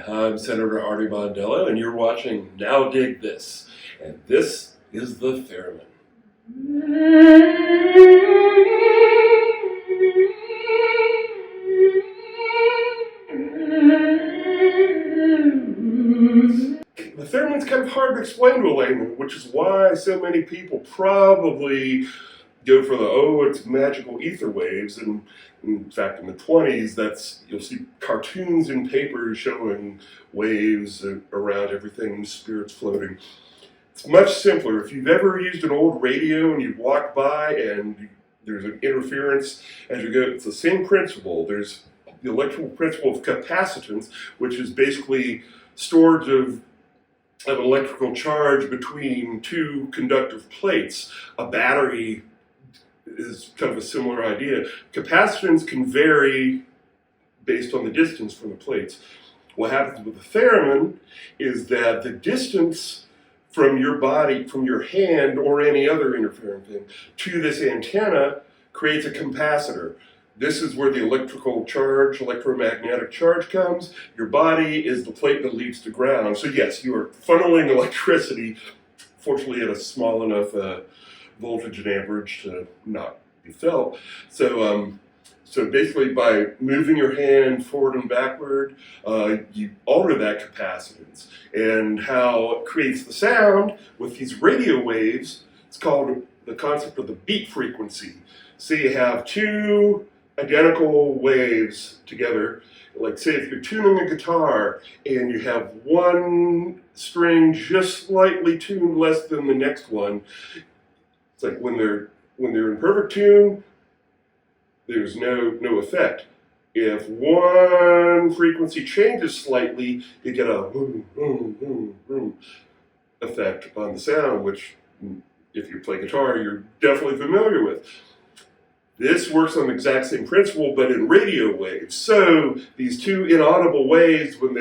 I'm Senator Artie Mondello, and you're watching Now Dig This. And this is the Theremin. The Theremin's kind of hard to explain to a layman, which is why so many people probably go for it's magical ether waves. And in fact, in the 20s, you'll see cartoons in papers showing waves around everything, spirits floating. It's much simpler. If you've ever used an old radio and you've walked by and there's an interference as you go, it's the same principle. There's the electrical principle of capacitance, which is basically storage of an electrical charge between two conductive plates. A battery is kind of a similar idea. Capacitance can vary based on the distance from the plates. What happens with the theremin is that the distance from your body, from your hand or any other interfering thing, to this antenna creates a capacitor. This is where the electromagnetic charge comes. Your body is the plate that leads to ground. So yes, you are funneling electricity, fortunately at a small enough voltage and amperage to not be felt. So basically by moving your hand forward and backward, you alter that capacitance. And how it creates the sound with these radio waves, it's called the concept of the beat frequency. So you have two identical waves together. Like say if you're tuning a guitar and you have one string just slightly tuned less than the next one, it's like when they're in perfect tune, there's no effect. If one frequency changes slightly, you get a effect on the sound, which if you play guitar, you're definitely familiar with. This works on the exact same principle, but in radio waves. So these two inaudible waves, when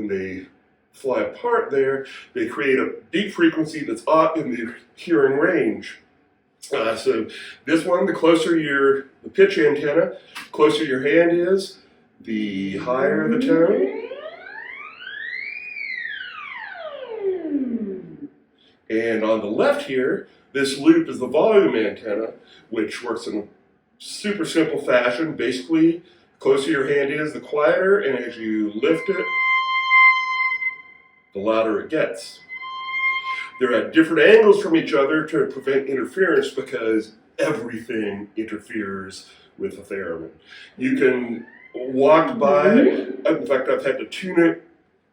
they fly apart there, they create a beat frequency that's up in the hearing range. So this one, the closer the pitch antenna, closer your hand is, the higher the tone. And on the left here, this loop is the volume antenna, which works in a super simple fashion. Basically, the closer your hand is, the quieter, and as you lift it, the louder it gets. They're at different angles from each other to prevent interference because everything interferes with the theremin. You can walk by, in fact I've had to tune it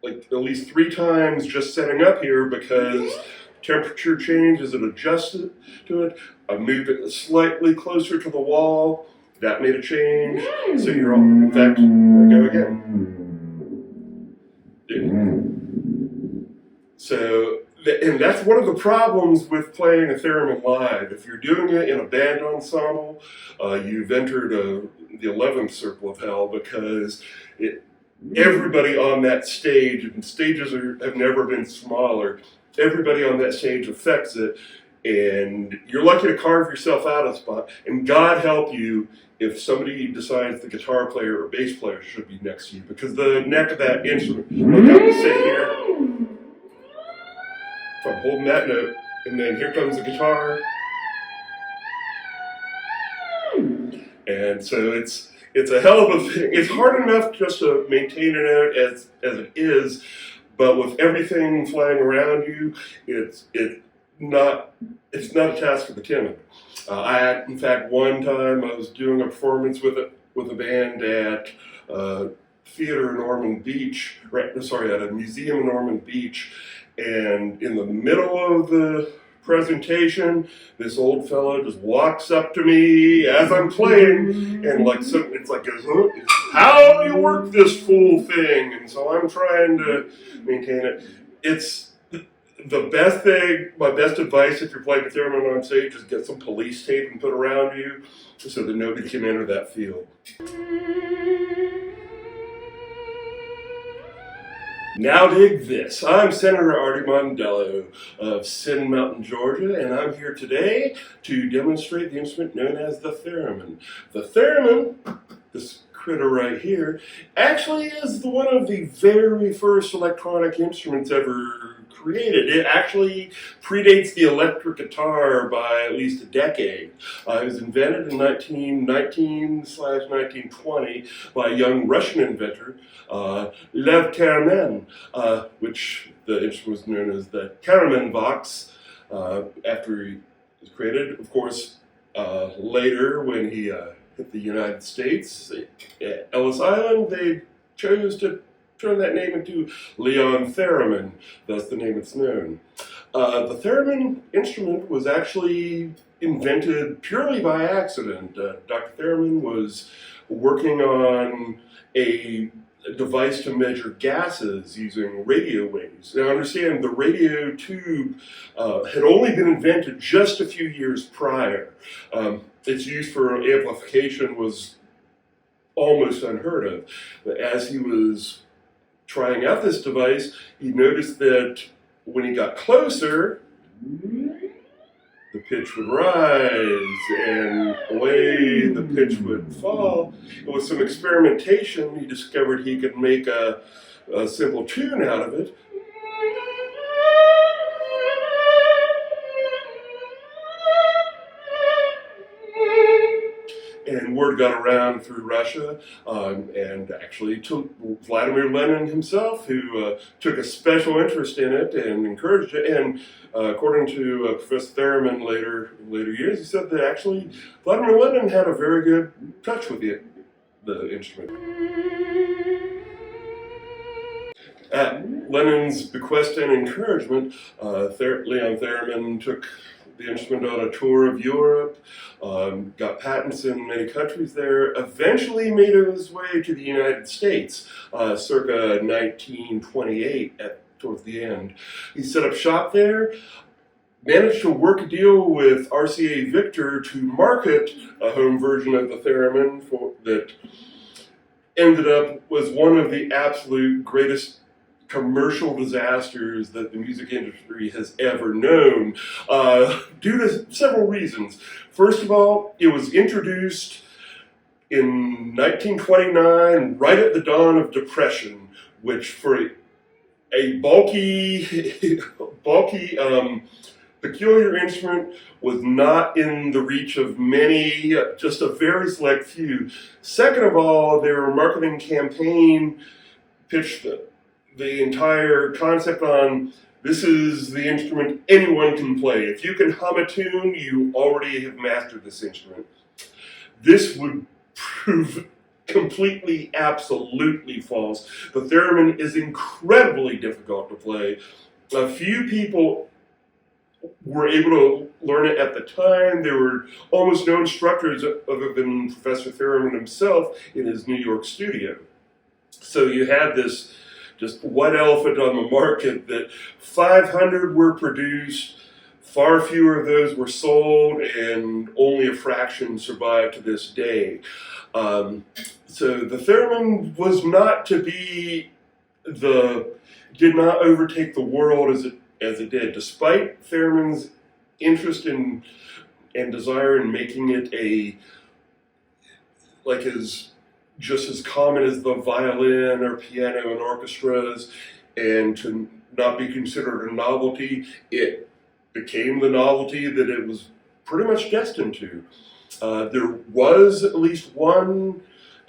like at least 3 times just setting up here because temperature change as it adjusted to it. I moved it slightly closer to the wall, that made a change. So you're all, in fact, there we go again. So, and that's one of the problems with playing a theremin live. If you're doing it in a band ensemble, you've entered the 11th circle of hell because everybody on that stage, and stages have never been smaller, everybody on that stage affects it, and you're lucky to carve yourself out of a spot. And God help you if somebody decides the guitar player or bass player should be next to you, because the neck of that instrument, look, I'm going to sit here. If I'm holding that note, and then here comes the guitar. And so it's a hell of a thing. It's hard enough just to maintain a note as it is, but with everything flying around you, it's not a task for the timid. In fact, one time I was doing a performance with a band at theater in Ormond Beach, at a museum in Ormond Beach. And in the middle of the presentation, this old fellow just walks up to me as I'm playing, and it's like, how do you work this fool thing? And so I'm trying to maintain it. It's the best thing, my best advice if you're playing a theremin on stage is get some police tape and put around you so that nobody can enter that field. Now dig this. I'm Senator Artie Mondello of Sin Mountain, Georgia, and I'm here today to demonstrate the instrument known as the theremin. The theremin, this critter right here actually is one of the very first electronic instruments ever created. It actually predates the electric guitar by at least a decade. It was invented in 1919/1920 by a young Russian inventor, Lev Theremin, which the instrument was known as the Theremin box after he was created. Of course, later when he hit the United States at Ellis Island, they chose to turn that name into Leon Theremin, thus the name it's known. The Theremin instrument was actually invented purely by accident. Dr. Theremin was working on a device to measure gases using radio waves. Now understand, the radio tube had only been invented just a few years prior. Its use for amplification was almost unheard of. But as he was trying out this device, he noticed that when he got closer, the pitch would rise and away the pitch would fall. And with some experimentation, he discovered he could make a simple tune out of it. And word got around through Russia, and actually to Vladimir Lenin himself, who took a special interest in it and encouraged it. And according to Professor Theremin later years, he said that actually Vladimir Lenin had a very good touch with the instrument. At Lenin's bequest and encouragement, Leon Theremin took the instrument on a tour of Europe, got patents in many countries there, eventually made his way to the United States, circa 1928 towards the end. He set up shop there, managed to work a deal with RCA Victor to market a home version of the Theremin that ended up was one of the absolute greatest commercial disasters that the music industry has ever known, due to several reasons. First of all, it was introduced in 1929, right at the dawn of Depression, which for a bulky, peculiar instrument was not in the reach of many, just a very select few. Second of all, their marketing campaign pitched the entire concept on, this is the instrument anyone can play. If you can hum a tune, you already have mastered this instrument. This would prove completely, absolutely false. The theremin is incredibly difficult to play. A few people were able to learn it at the time. There were almost no instructors other than Professor Theremin himself in his New York studio. So you had this just one elephant on the market that 500 were produced, far fewer of those were sold, and only a fraction survived to this day. So the theremin was not to be did not overtake the world as it did, despite Theremin's interest in and desire in making it just as common as the violin or piano in orchestras, and to not be considered a novelty. It became the novelty that it was pretty much destined to. There was at least one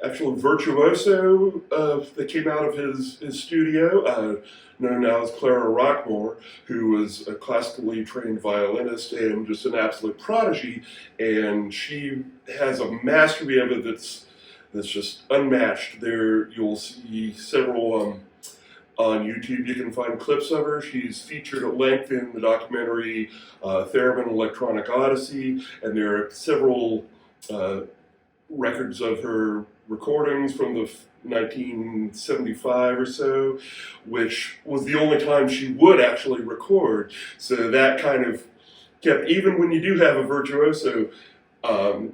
actual virtuoso that came out of his studio, known now as Clara Rockmore, who was a classically trained violinist and just an absolute prodigy, and she has a mastery of it that's just unmatched. There you'll see several on YouTube. You can find clips of her. She's featured at length in the documentary Theremin Electronic Odyssey, and there are several records of her recordings from the 1975 or so, which was the only time she would actually record. So that kind of kept, even when you do have a virtuoso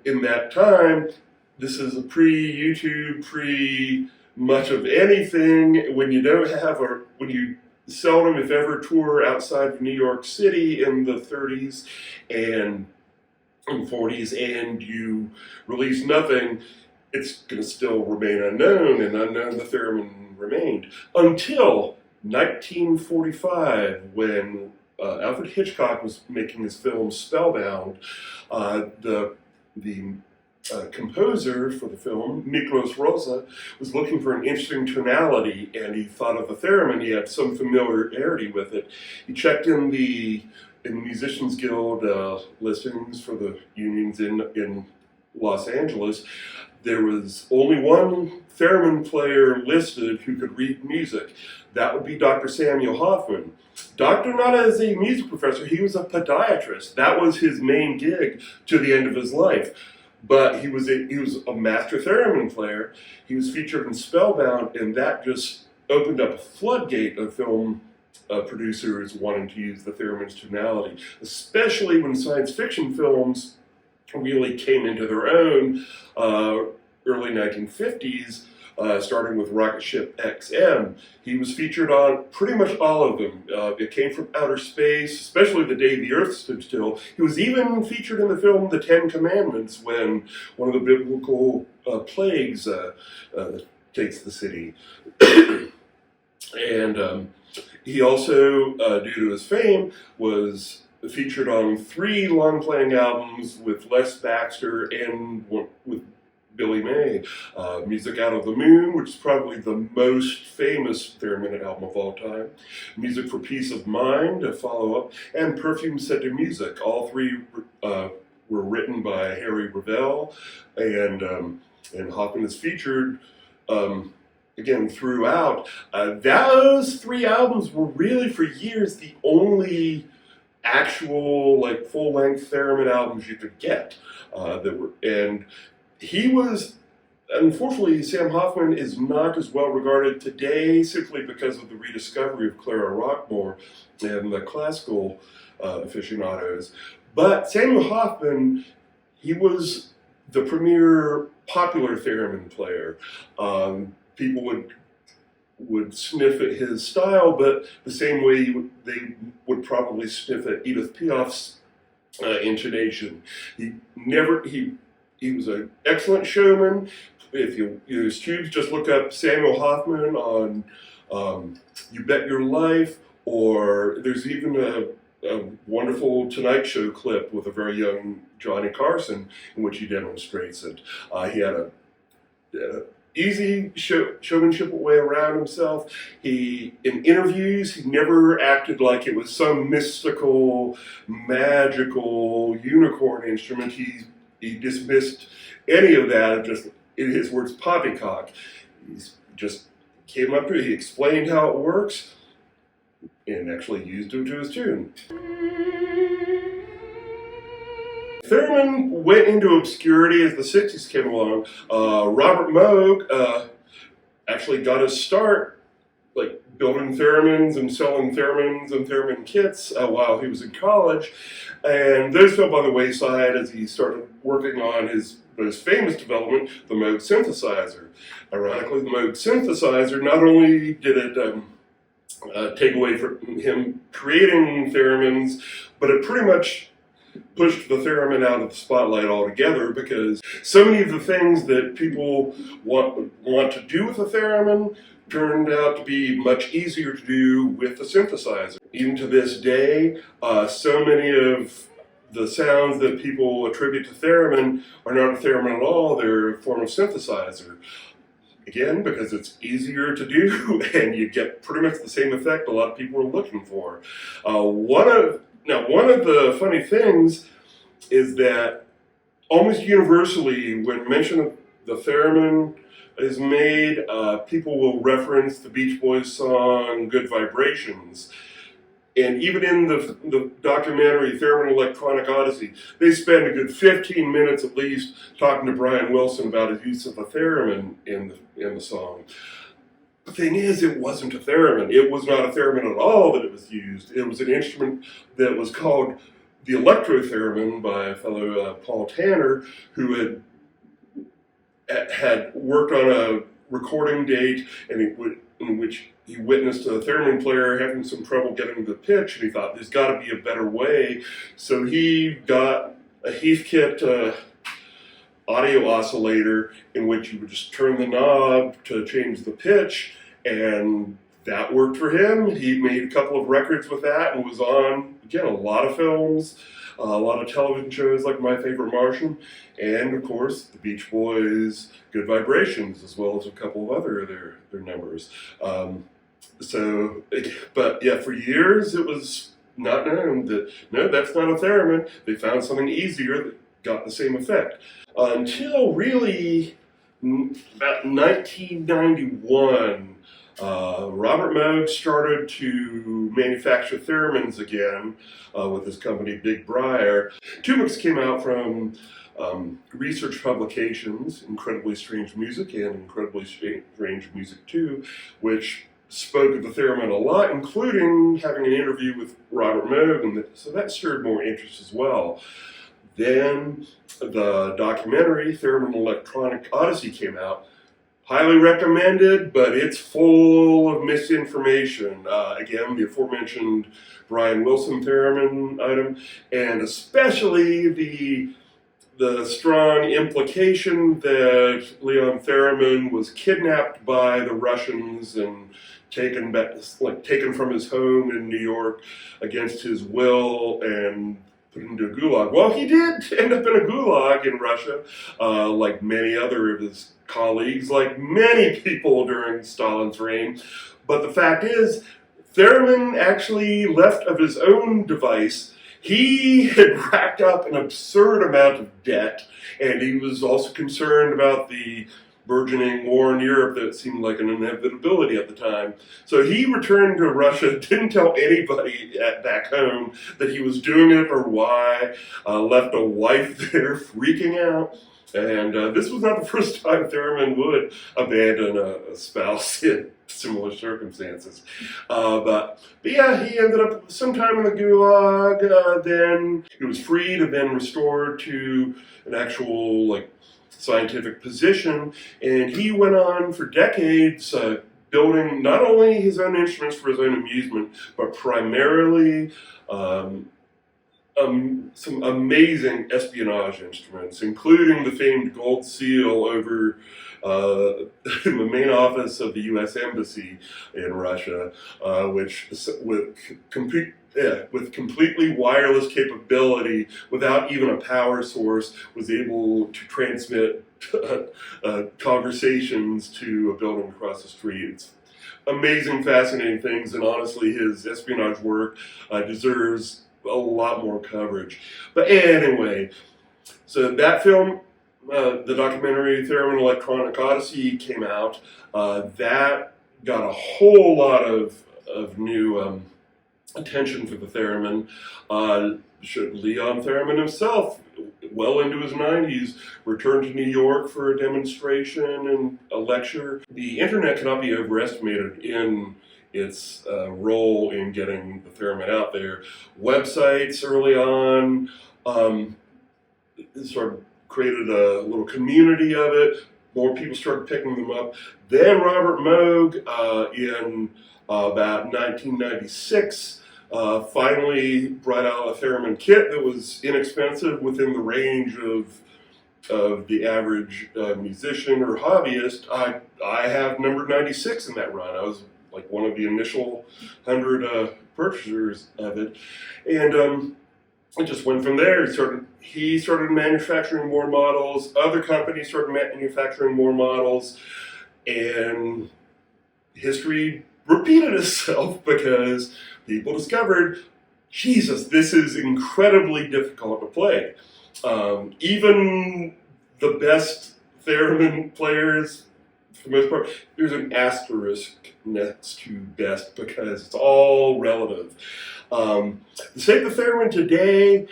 in that time, this is a pre-YouTube, pre-much of anything. When you don't have, or when you seldom, if ever, tour outside of New York City in the 30s and 40s, and you release nothing, it's going to still remain unknown, and unknown the theremin remained until 1945, when Alfred Hitchcock was making his film Spellbound. The composer for the film, Miklos Rosa, was looking for an interesting tonality, and he thought of the theremin. He had some familiarity with it. He checked in the Musicians Guild listings for the unions in Los Angeles. There was only one theremin player listed who could read music. That would be Dr. Samuel Hoffman. Doctor not as a music professor, he was a podiatrist. That was his main gig to the end of his life. But he was a master theremin player. He was featured in Spellbound, and that just opened up a floodgate of film producers wanting to use the theremin's tonality, especially when science fiction films really came into their own, early 1950s, starting with Rocket Ship XM. He was featured on pretty much all of them. It came from outer space, especially the day the Earth stood still. He was even featured in the film The Ten Commandments, when one of the biblical plagues takes the city. And he also, due to his fame, was featured on 3 long-playing albums with Les Baxter and with Billy May. Music Out of the Moon, which is probably the most famous theremin album of all time. Music for Peace of Mind, a follow-up, and Perfume Set to Music. All 3 were written by Harry Revel, and Hoffman is featured again throughout. Those 3 albums were really for years the only actual full-length theremin albums you could get. And he was, unfortunately, Sam Hoffman is not as well regarded today simply because of the rediscovery of Clara Rockmore and the classical aficionados. But Samuel Hoffman, he was the premier popular theremin player. People would sniff at his style, but the same way they would probably sniff at Edith Piaf's intonation. He was an excellent showman. If you use tubes, just look up Samuel Hoffman on You Bet Your Life, or there's even a wonderful Tonight Show clip with a very young Johnny Carson in which he demonstrates it. He had a easy showmanship way around himself. In interviews, he never acted like it was some mystical, magical unicorn instrument. He dismissed any of that, just, in his words, poppycock. He just came up to it, he explained how it works, and actually used it to his tune. Theremin went into obscurity as the 60s came along. Robert Moog actually got his start building theremins and selling theremins and theremin kits while he was in college. And those fell by the wayside as he started working on his most famous development, the Moog synthesizer. Ironically, the Moog synthesizer, not only did it take away from him creating theremins, but it pretty much pushed the theremin out of the spotlight altogether, because so many of the things that people want to do with the theremin turned out to be much easier to do with the synthesizer. Even to this day, so many of the sounds that people attribute to theremin are not a theremin at all, they're a form of synthesizer. Again, because it's easier to do and you get pretty much the same effect a lot of people are looking for. One of the funny things is that almost universally, when mention of the theremin is made, people will reference the Beach Boys song Good Vibrations. And even in the documentary Theremin Electronic Odyssey, they spend a good 15 minutes at least talking to Brian Wilson about his use of the theremin in the song. The thing is, it wasn't a theremin. It was not a theremin at all that it was used. It was an instrument that was called the electro-theremin by a fellow, Paul Tanner, who had worked on a recording date in which he witnessed a theremin player having some trouble getting the pitch, and he thought, there's got to be a better way. So he got a Heathkit audio oscillator in which you would just turn the knob to change the pitch, and that worked for him. He made a couple of records with that and was on, again, a lot of films, a lot of television shows like My Favorite Martian, and of course the Beach Boys' Good Vibrations, as well as a couple of other of their numbers. But yeah, for years it was not known that, no, that's not a theremin. They found something easier that got the same effect. Until really about 1991, Robert Moog started to manufacture theremins again with his company Big Briar. Two books came out from research publications, Incredibly Strange Music and Incredibly Strange Music 2, which spoke of the theremin a lot, including having an interview with Robert Moog, and so that stirred more interest as well. Then the documentary Theremin Electronic Odyssey came out. Highly recommended, but it's full of misinformation. Again, the aforementioned Brian Wilson theremin item, and especially the strong implication that Leon Theremin was kidnapped by the Russians and taken from his home in New York against his will and put into a gulag. Well, he did end up in a gulag in Russia, like many other of his colleagues, like many people during Stalin's reign. But the fact is, Theremin actually left of his own device. He had racked up an absurd amount of debt, and he was also concerned about the burgeoning war in Europe that seemed like an inevitability at the time. So he returned to Russia, didn't tell anybody back home that he was doing it or why, left a wife there freaking out. And this was not the first time Theremin would abandon a spouse in similar circumstances. But yeah, he ended up sometime in the gulag, then he was freed and then restored to an actual scientific position, and he went on for decades building not only his own instruments for his own amusement, but primarily some amazing espionage instruments, including the famed gold seal over in the main office of the U.S. Embassy in Russia, which with completely wireless capability, without even a power source, was able to transmit conversations to a building across the street. It's amazing, fascinating things, and honestly, his espionage work deserves a lot more coverage. But anyway, so that film, the documentary Theremin Electronic Odyssey, came out. That got a whole lot of new attention for the theremin. Leon Theremin himself, well into his 90s, returned to New York for a demonstration and a lecture. The internet cannot be overestimated in its role in getting the theremin out there. Websites early on sort of created a little community of it. More people started picking them up. Then Robert Moog, in about 1996, finally brought out a theremin kit that was inexpensive, within the range of the average musician or hobbyist. I have number 96 in that run. I was like one of the initial 100 purchasers of it, and it just went from there. He started manufacturing more models. Other companies started manufacturing more models, and history repeated itself because people discovered, Jesus, this is incredibly difficult to play. Even the best theremin players, for the most part, there's an asterisk next to best because it's all relative. The state of the theremin today,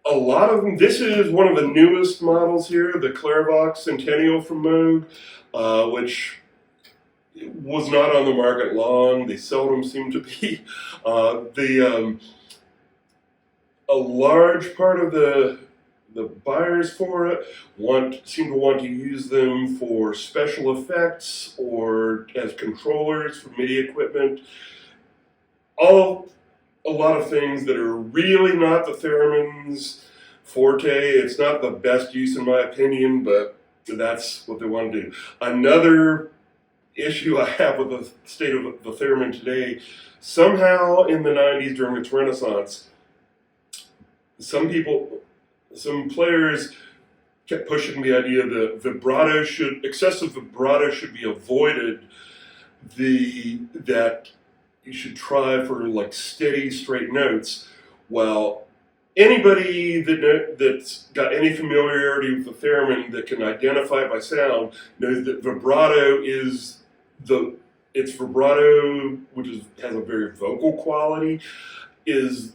a lot of them, this is one of the newest models here, the Clairvox Centennial from Moog, which was not on the market long. They seldom seem to be. A large part of the buyers for it seem to want to use them for special effects or as controllers for MIDI equipment. A lot of things that are really not the theremin's forte. It's not the best use in my opinion, but that's what they want to do. Another issue I have with the state of the theremin today, somehow in the 90s during its renaissance, some players kept pushing the idea that excessive vibrato should be avoided, that you should try for like steady, straight notes. Well, anybody that's got any familiarity with the theremin that can identify it by sound knows that vibrato, which has a very vocal quality, is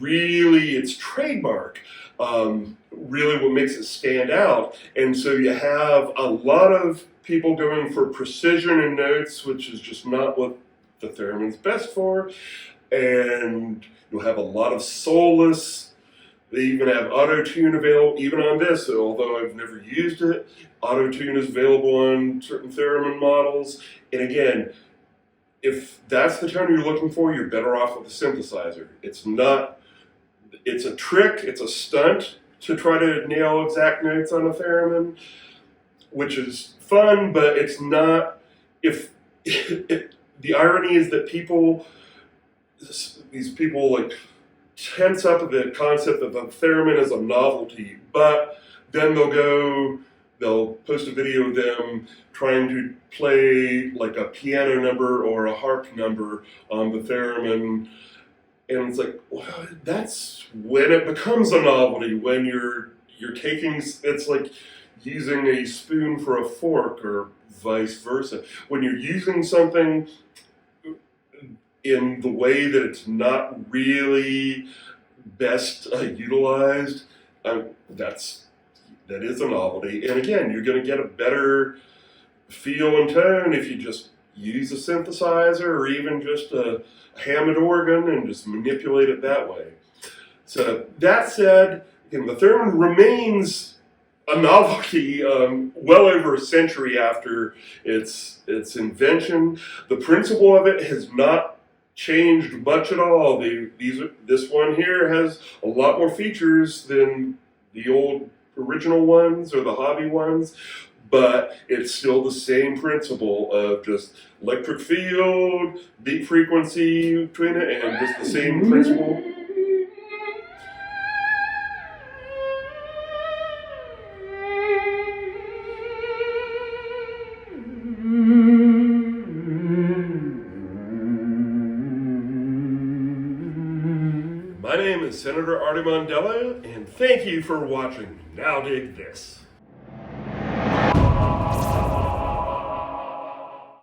its trademark. Really what makes it stand out. And so you have a lot of people going for precision in notes, which is just not what the theremin's best for. And you'll have a lot of soulless. They even have auto-tune available, even on this, although I've never used it. Auto-tune is available on certain theremin models. And again, if that's the tone you're looking for, you're better off with a synthesizer. It's a trick, it's a stunt to try to nail exact notes on a theremin, which is fun, but it's not. The irony is that these people like tense up the concept that the theremin is a novelty, but then they'll post a video of them trying to play like a piano number or a harp number on the theremin. And it's like, well, that's when it becomes a novelty, when you're taking, it's like using a spoon for a fork or vice versa. When you're using something in the way that it's not really best utilized, that is a novelty. And again, you're going to get a better feel and tone if you just use a synthesizer or even just a Hammond organ and just manipulate it that way. So that said, again, the theremin remains a novelty well over a century after its invention. The principle of it has not changed much at all. This one here has a lot more features than the old original ones or the hobby ones, but it's still the same principle of just electric field, beat frequency between it, and just the same principle. My name is Senator Artie Mondello, and thank you for watching Now Dig This.